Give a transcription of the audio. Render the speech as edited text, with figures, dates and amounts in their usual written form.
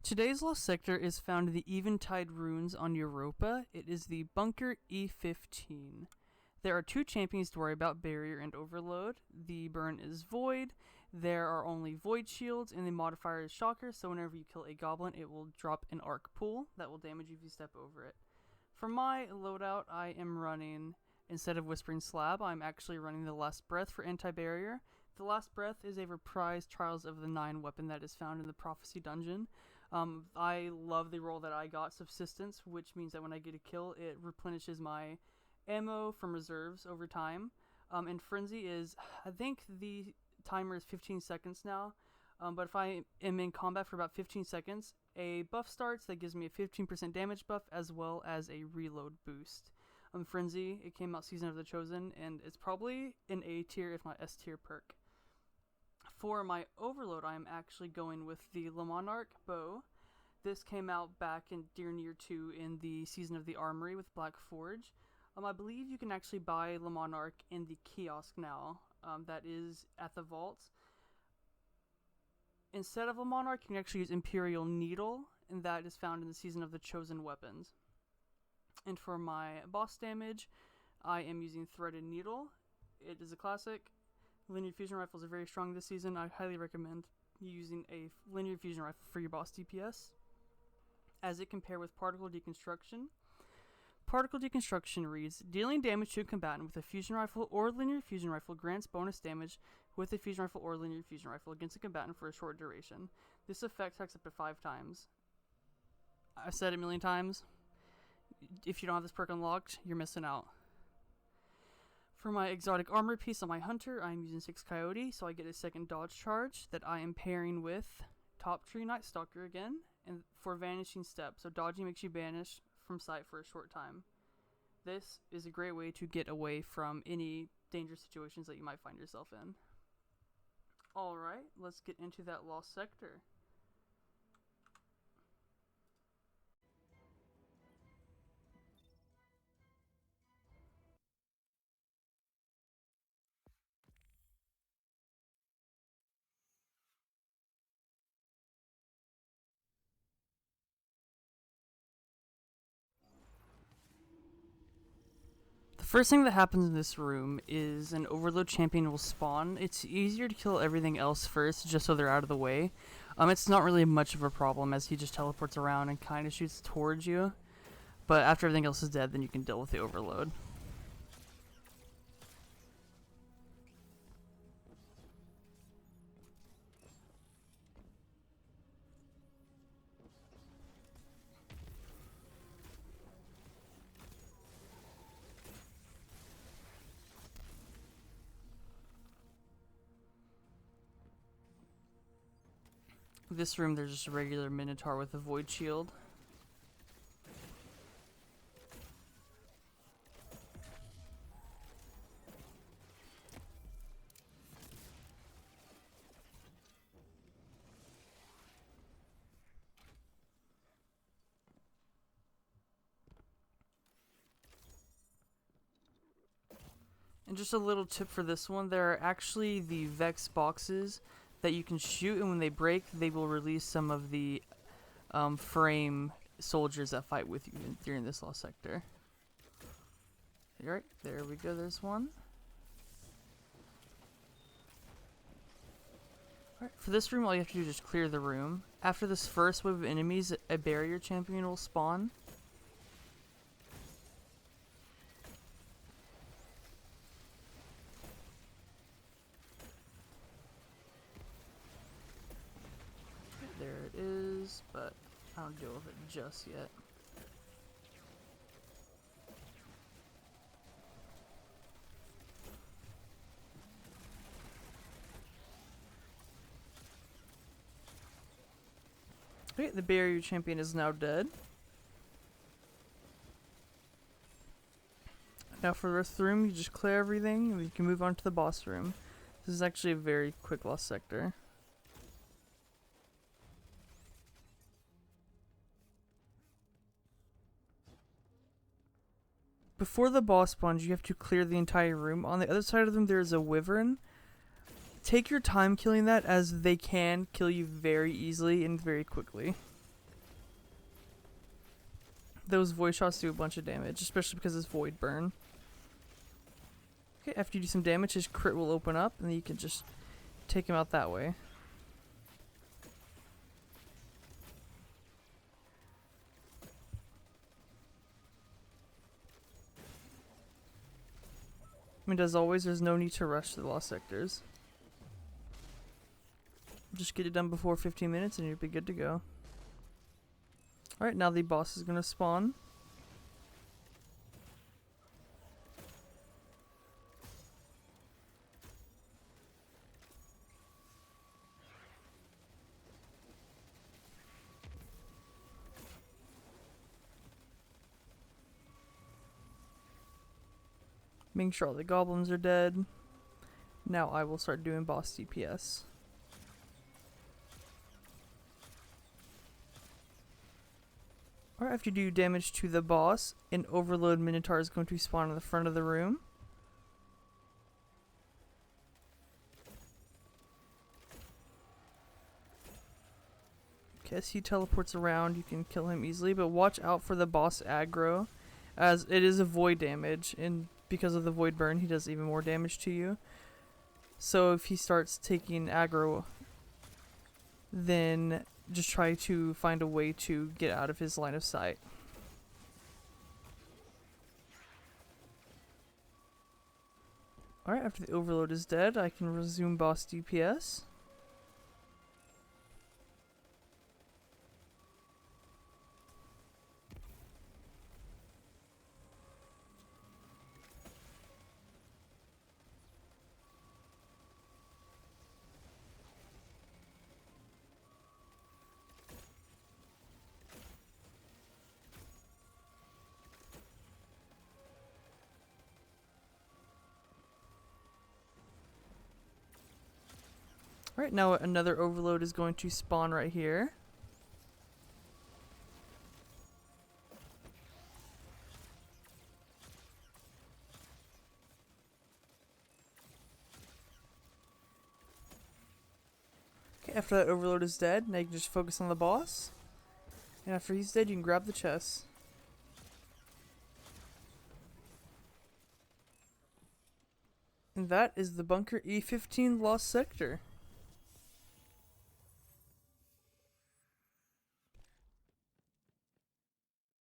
Today's lost sector is found in the Eventide ruins on Europa. It is the Bunker E15. There are two champions to worry about, Barrier and Overload. The burn is Void. There are only Void shields, and the modifier is Shocker, so whenever you kill a goblin, it will drop an arc pool that will damage you if you step over it. For my loadout, I am running, instead of Whispering Slab, I'm actually running the Last Breath for anti-barrier. The Last Breath is a reprised Trials of the Nine weapon that is found in the Prophecy dungeon. I love the role that I got, Subsistence, which means that when I get a kill, it replenishes my ammo from reserves over time. And Frenzy is, I think the timer is 15 seconds now, but if I am in combat for about 15 seconds, a buff starts that gives me a 15% damage buff as well as a reload boost. Frenzy, it came out Season of the Chosen, and it's probably an A tier if not S tier perk. For my Overload, I am actually going with the Le Monarch bow. This came out back in Dear Near 2 in the Season of the Armory with Black Forge. I believe you can actually buy Le Monarch in the kiosk now. That is at the vaults. Instead of Le Monarch, you can actually use Imperial Needle, and that is found in the Season of the Chosen weapons. And for my boss damage, I am using Threaded Needle. It is a classic. Linear Fusion Rifles are very strong this season. I highly recommend using a Linear Fusion Rifle for your boss DPS. As it compared with Particle Deconstruction. Particle Deconstruction reads, dealing damage to a combatant with a Fusion Rifle or Linear Fusion Rifle grants bonus damage with a Fusion Rifle or Linear Fusion Rifle against a combatant for a short duration. This effect attacks up to 5 times. I've said it a million times. If you don't have this perk unlocked, you're missing out. For my exotic armor piece on my hunter, I am using 6 Coyote, so I get a second dodge charge that I am pairing with Top Tree Night Stalker again, and for Vanishing Step, so dodging makes you vanish from sight for a short time. This is a great way to get away from any dangerous situations that you might find yourself in. Alright, let's get into that lost sector. The first thing that happens in this room is an Overload champion will spawn. It's easier to kill everything else first, just so they're out of the way. It's not really much of a problem, as he just teleports around and kind of shoots towards you. But after everything else is dead, then you can deal with the Overload. This room, there's just a regular Minotaur with a Void Shield. And just a little tip for this one, there are actually the Vex boxes that you can shoot, and when they break, they will release some of the frame soldiers that fight with you during this lost sector. Alright, there we go, there's one. Alright, for this room, all you have to do is just clear the room. After this first wave of enemies, a barrier champion will spawn. There it is, but I don't deal with it just yet. Okay, the barrier champion is now dead. Now for the rest of the room, you just clear everything and you can move on to the boss room. This is actually a very quick lost sector. Before the boss spawns, you have to clear the entire room. On the other side of them, there is a wyvern. Take your time killing that, as they can kill you very easily and very quickly. Those void shots do a bunch of damage, especially because it's void burn. Okay, after you do some damage, his crit will open up, and then you can just take him out that way. I mean, as always, there's no need to rush to the lost sectors. Just get it done before 15 minutes and you'll be good to go. Alright, now the boss is going to spawn. Making sure all the goblins are dead. Now I will start doing boss DPS. Alright, after you do damage to the boss, an overload minotaur is going to spawn in the front of the room. Okay, as he teleports around, you can kill him easily, but watch out for the boss aggro, as it is a void damage, and because of the void burn, he does even more damage to you. So if he starts taking aggro, then just try to find a way to get out of his line of sight. Alright, after the overload is dead, I can resume boss DPS. Alright, now another overload is going to spawn right here. Okay, after that overload is dead, now you can just focus on the boss. And after he's dead, you can grab the chest. And that is the Bunker E15 Lost Sector.